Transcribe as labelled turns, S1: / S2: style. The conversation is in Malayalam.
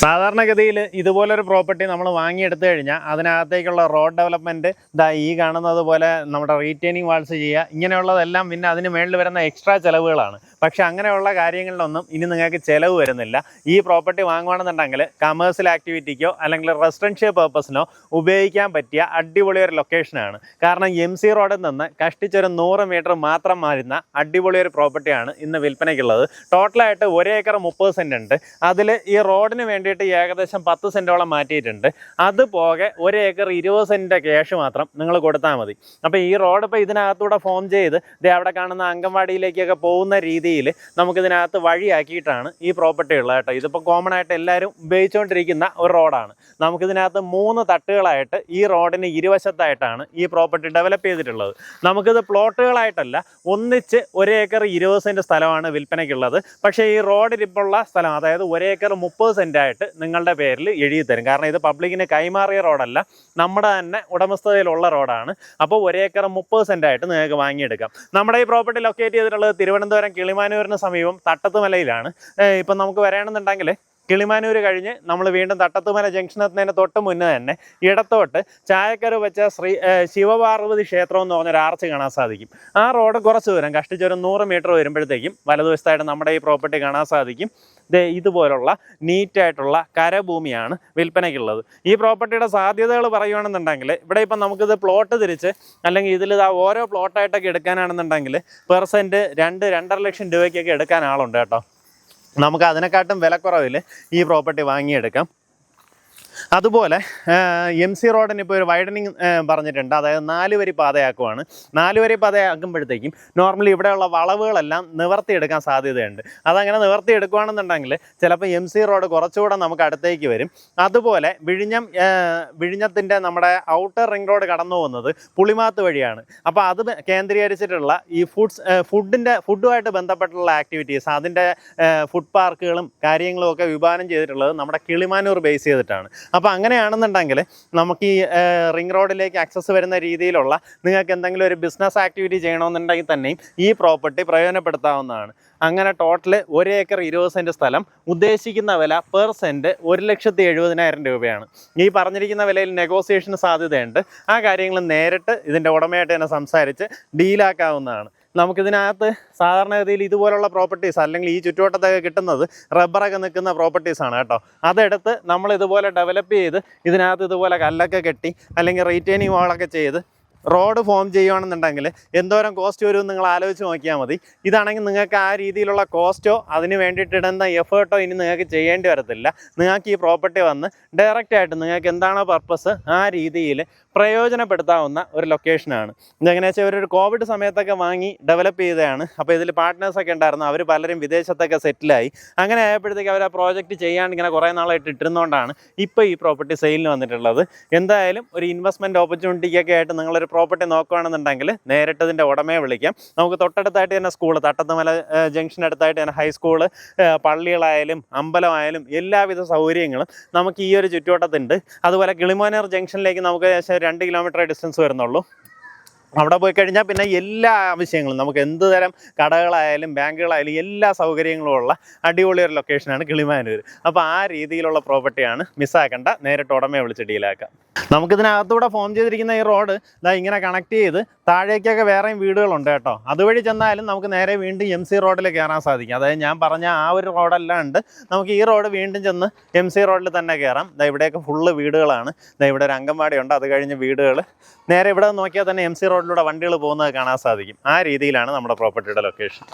S1: സാധാരണഗതിയിൽ ഇതുപോലൊരു പ്രോപ്പർട്ടി നമ്മൾ വാങ്ങിയെടുത്തു കഴിഞ്ഞാൽ അതിനകത്തേക്കുള്ള റോഡ് ഡെവലപ്മെൻറ്റ് ഈ കാണുന്നത് പോലെ നമ്മുടെ റീറ്റെയിനിങ് വാൾസ് ചെയ്യുക, ഇങ്ങനെയുള്ളതെല്ലാം പിന്നെ അതിന് മേളിൽ വരുന്ന എക്സ്ട്രാ ചിലവുകളാണ്. പക്ഷേ അങ്ങനെയുള്ള കാര്യങ്ങളിലൊന്നും ഇനി നിങ്ങൾക്ക് ചിലവ് വരുന്നില്ല. ഈ പ്രോപ്പർട്ടി വാങ്ങുകയാണെന്നുണ്ടെങ്കിൽ കമേഴ്സ്യൽ ആക്ടിവിറ്റിക്കോ അല്ലെങ്കിൽ റെസിഡൻഷ്യൽ പർപ്പസിനോ ഉപയോഗിക്കാൻ പറ്റിയ അടിപൊളി ഒരു ലൊക്കേഷനാണ്. കാരണം MC റോഡിൽ നിന്ന് കഷ്ടിച്ചൊരു 100 മീറ്റർ മാത്രം മാറുന്ന അടിപൊളി ഒരു പ്രോപ്പർട്ടിയാണ് ഇന്ന് വിൽപ്പനയ്ക്കുള്ളത്. ടോട്ടലായിട്ട് 1 ഏക്കർ 30 സെൻറ്റ് ഉണ്ട്. അതിൽ ഈ റോഡിന് വേണ്ടിയിട്ട് ഏകദേശം 10 സെൻറ്റോളം മാറ്റിയിട്ടുണ്ട്. അതുപോകെ 1 ഏക്കർ 20 സെൻറ്റിൻ്റെ ക്യാഷ് മാത്രം നിങ്ങൾ കൊടുത്താൽ മതി. അപ്പോൾ ഈ റോഡ് ഇപ്പോൾ ഇതിനകത്തൂടെ ഫോം ചെയ്ത് അവിടെ കാണുന്ന അംഗൻവാടിയിലേക്കൊക്കെ പോകുന്ന രീതിയിൽ നമുക്കിതിനകത്ത് വഴിയാക്കിയിട്ടാണ് ഈ പ്രോപ്പർട്ടി ഉള്ളത് കേട്ടോ. ഇതിപ്പോൾ കോമൺ ആയിട്ട് എല്ലാവരും ഉപയോഗിച്ചുകൊണ്ടിരിക്കുന്ന ഒരു റോഡാണ്. നമുക്കിതിനകത്ത് 3 തട്ടുകളായിട്ട് ഈ റോഡിന് ഇരുവശത്തായിട്ടാണ് ഈ പ്രോപ്പർട്ടി ഡെവലപ്പ് ചെയ്തിട്ടുള്ളത്. നമുക്കിത് പ്ലോട്ടുകളായിട്ടല്ല, ഒന്നിച്ച് 1 ഏക്കർ 20 സെൻറ്റ് സ്ഥലമാണ് വിൽപ്പനയ്ക്കുള്ളത്. പക്ഷേ ഈ റോഡിലിപ്പുള്ള സ്ഥലം, അതായത് 1 ഏക്കർ 30 സെൻറ്റായിട്ട് നിങ്ങളുടെ പേരിൽ എഴുതി തരും. കാരണം ഇത് പബ്ലിക്കിന് കൈമാറിയ റോഡല്ല, നമ്മുടെ തന്നെ ഉടമസ്ഥതയിലുള്ള റോഡാണ്. അപ്പോൾ 1 ഏക്കർ 30 സെൻറ്റായിട്ട് നിങ്ങൾക്ക് വാങ്ങിയെടുക്കാം. നമ്മുടെ ഈ പ്രോപ്പർട്ടി ലൊക്കേറ്റ് ചെയ്തിട്ടുള്ളത് തിരുവനന്തപുരം കിളിമാനൂരിന് സമീപം തട്ടത്തുമലയിലാണ്. ഇപ്പം നമുക്ക് വരണമെന്നുണ്ടെങ്കിൽ കിളിമാനൂർ കഴിഞ്ഞ് നമ്മൾ വീണ്ടും തട്ടത്തുമല ജംഗ്ഷൻ എത്തുന്നതിന് തൊട്ട് മുന്നേ തന്നെ ഇടത്തോട്ട് ചായക്കര വെച്ച ശിവപാർവതി ക്ഷേത്രം എന്ന് പറഞ്ഞൊരു ആർച്ച് കാണാൻ സാധിക്കും. ആ റോഡ് കുറച്ച് ദൂരം കഷ്ടിച്ചൊരു 100 മീറ്റർ വരുമ്പോഴത്തേക്കും വലതുവശത്തായിട്ട് നമ്മുടെ ഈ പ്രോപ്പർട്ടി കാണാൻ സാധിക്കും. ഇതുപോലുള്ള നീറ്റായിട്ടുള്ള കരഭൂമിയാണ് വിൽപ്പനയ്ക്കുള്ളത്. ഈ പ്രോപ്പർട്ടിയുടെ സാധ്യതകൾ പറയുകയാണെന്നുണ്ടെങ്കിൽ ഇവിടെ ഇപ്പം നമുക്കിത് പ്ലോട്ട് തിരിച്ച് അല്ലെങ്കിൽ ഇതിൽ ഓരോ പ്ലോട്ടായിട്ടൊക്കെ എടുക്കാനാണെന്നുണ്ടെങ്കിൽ പെർ സെൻറ്റ് 2-2.5 ലക്ഷം രൂപയ്ക്കൊക്കെ എടുക്കാൻ ആളുണ്ട് കേട്ടോ. നമുക്ക് അതിനെക്കാട്ടും വിലക്കുറവിൽ ഈ പ്രോപ്പർട്ടി വാങ്ങിയെടുക്കാം. അതുപോലെ MC റോഡിന് ഇപ്പോൾ ഒരു വൈഡനിങ് പറഞ്ഞിട്ടുണ്ട്. അതായത് 4 വരി പാതയാക്കുവാണ്. 4 വരി പാതയാക്കുമ്പോഴത്തേക്കും നോർമലി ഇവിടെയുള്ള വളവുകളെല്ലാം നിവർത്തിയെടുക്കാൻ സാധ്യതയുണ്ട്. അതങ്ങനെ നിവർത്തിയെടുക്കുകയാണെന്നുണ്ടെങ്കിൽ ചിലപ്പോൾ MC റോഡ് കുറച്ചുകൂടെ നമുക്ക് അടുത്തേക്ക് വരും. അതുപോലെ വിഴിഞ്ഞത്തിൻ്റെ നമ്മുടെ ഔട്ടർ റിംഗ് റോഡ് കടന്നു പോകുന്നത് പുളിമാത്ത് വഴിയാണ്. അപ്പോൾ അത് കേന്ദ്രീകരിച്ചിട്ടുള്ള ഈ ഫുഡുമായിട്ട് ബന്ധപ്പെട്ടുള്ള ആക്ടിവിറ്റീസ്, അതിൻ്റെ ഫുഡ് പാർക്കുകളും കാര്യങ്ങളും ഒക്കെ വിഭാവനം ചെയ്തിട്ടുള്ളത് നമ്മുടെ കിളിമാനൂർ ബേസ് ചെയ്തിട്ടാണ്. അപ്പോൾ അങ്ങനെയാണെന്നുണ്ടെങ്കിൽ നമുക്ക് ഈ റിംഗ് റോഡിലേക്ക് ആക്സസ് വരുന്ന രീതിയിലുള്ള നിങ്ങൾക്ക് എന്തെങ്കിലും ഒരു ബിസിനസ് ആക്ടിവിറ്റി ചെയ്യണമെന്നുണ്ടെങ്കിൽ തന്നെയും ഈ പ്രോപ്പർട്ടി പ്രയോജനപ്പെടുത്താവുന്നതാണ്. അങ്ങനെ ടോട്ടൽ 1 ഏക്കർ 20 സെൻറ്റ് സ്ഥലം, ഉദ്ദേശിക്കുന്ന വില പെർ സെൻറ്റ് 1,70,000 രൂപയാണ്. ഈ പറഞ്ഞിരിക്കുന്ന വിലയിൽ നെഗോസിയേഷന് സാധ്യതയുണ്ട്. ആ കാര്യങ്ങൾ നേരിട്ട് ഇതിൻ്റെ ഉടമയായിട്ട് തന്നെ സംസാരിച്ച് ഡീലാക്കാവുന്നതാണ്. നമുക്കിതിനകത്ത് സാധാരണഗതിയിൽ ഇതുപോലുള്ള പ്രോപ്പർട്ടീസ് അല്ലെങ്കിൽ ഈ ചുറ്റുവട്ടത്തൊക്കെ കിട്ടുന്നത് റബ്ബറൊക്കെ നിൽക്കുന്ന പ്രോപ്പർട്ടീസാണ് കേട്ടോ. അതെടുത്ത് നമ്മൾ ഇതുപോലെ ഡെവലപ്പ് ചെയ്ത് ഇതിനകത്ത് ഇതുപോലെ കല്ലൊക്കെ കെട്ടി അല്ലെങ്കിൽ റീറ്റെയിനിങ് വാളൊക്കെ ചെയ്ത് റോഡ് ഫോം ചെയ്യുകയാണെന്നുണ്ടെങ്കിൽ എന്തോരം കോസ്റ്റ് വരുമെന്ന് നിങ്ങൾ ആലോചിച്ച് നോക്കിയാൽ മതി. ഇതാണെങ്കിൽ നിങ്ങൾക്ക് ആ രീതിയിലുള്ള കോസ്റ്റോ അതിന് വേണ്ടിയിട്ടിടുന്ന എഫേർട്ടോ ഇനി നിങ്ങൾക്ക് ചെയ്യേണ്ടി വരത്തില്ല. നിങ്ങൾക്ക് ഈ പ്രോപ്പർട്ടി വന്ന് ഡയറക്റ്റായിട്ട് നിങ്ങൾക്ക് എന്താണോ പർപ്പസ് ആ രീതിയിൽ പ്രയോജനപ്പെടുത്താവുന്ന ഒരു ലൊക്കേഷനാണ്. ഇതെങ്ങനെയാ വെച്ചാൽ ഒരു കോവിഡ് സമയത്തൊക്കെ വാങ്ങി ഡെവലപ്പ് ചെയ്തതാണ്. അപ്പോൾ ഇതിൽ പാർട്ട്നേഴ്സൊക്കെ ഉണ്ടായിരുന്നു. അവർ പലരും വിദേശത്തൊക്കെ സെറ്റിലായി. അങ്ങനെ ആയപ്പോഴത്തേക്ക് അവർ ആ പ്രോജക്റ്റ് ചെയ്യാണ്ട് ഇങ്ങനെ കുറേ നാളായിട്ട് ഇട്ടിരുന്നതുകൊണ്ടാണ് ഇപ്പോൾ ഈ പ്രോപ്പർട്ടി സെയിലിന് വന്നിട്ടുള്ളത്. എന്തായാലും ഒരു ഇൻവെസ്റ്റ്മെൻറ്റ് ഓപ്പർച്യൂണിറ്റിക്കൊക്കെ ആയിട്ട് നിങ്ങളൊരു പ്രോപ്പർട്ടി നോക്കുകയാണെന്നുണ്ടെങ്കിൽ നേരിട്ട് ഇതിൻ്റെ ഉടമയെ വിളിക്കാം. നമുക്ക് തൊട്ടടുത്തായിട്ട് തന്നെ സ്കൂള്, തട്ടത്തുമല ജംഗ്ഷൻ അടുത്തായിട്ട് തന്നെ ഹൈസ്കൂള്, പള്ളികളായാലും അമ്പലമായാലും എല്ലാവിധ സൗകര്യങ്ങളും നമുക്ക് ഈ ഒരു ചുറ്റുവട്ടത്തുണ്ട്. അതുപോലെ കിളിമാനൂർ ജംഗ്ഷനിലേക്ക് നമുക്ക് 2 കിലോമീറ്റർ ഡിസ്റ്റൻസ് വരുന്നുള്ളൂ. അവിടെ പോയി കഴിഞ്ഞാൽ പിന്നെ എല്ലാ ആവശ്യങ്ങളും നമുക്ക് എന്ത് തരം കടകളായാലും ബാങ്കുകളായാലും എല്ലാ സൗകര്യങ്ങളും ഉള്ള അടിപൊളി ഒരു ലൊക്കേഷനാണ് കിളിമാനൂർ. അപ്പോൾ ആ രീതിയിലുള്ള പ്രോപ്പർട്ടിയാണ്, മിസ്സാക്കണ്ട. നേരിട്ട് ഉടമയെ വിളിച്ച് ഡീലാക്കാം. നമുക്കിതിനകത്തൂടെ ഫോം ചെയ്തിരിക്കുന്ന ഈ റോഡ് ഇങ്ങനെ കണക്ട് ചെയ്ത് താഴേക്കൊക്കെ വേറെയും വീടുകളുണ്ട് കേട്ടോ. അതുവഴി ചെന്നാലും നമുക്ക് നേരെ വീണ്ടും MC റോഡിൽ കയറാൻ സാധിക്കും. അതായത് ഞാൻ പറഞ്ഞ ആ ഒരു റോഡല്ലാണ്ട് നമുക്ക് ഈ റോഡ് വീണ്ടും ചെന്ന് MC റോഡിൽ തന്നെ കയറാം. ഇവിടെയൊക്കെ ഫുള്ള് വീടുകളാണ്. ഇവിടെ ഒരു അംഗൻവാടി ഉണ്ട്, അത് കഴിഞ്ഞ് വീടുകൾ. നേരെ ഇവിടെ നോക്കിയാൽ തന്നെ MC റോഡിലൂടെ വണ്ടികൾ പോകുന്നത് കാണാൻ സാധിക്കും. ആ രീതിയിലാണ് നമ്മുടെ പ്രോപ്പർട്ടിയുടെ ലൊക്കേഷൻ.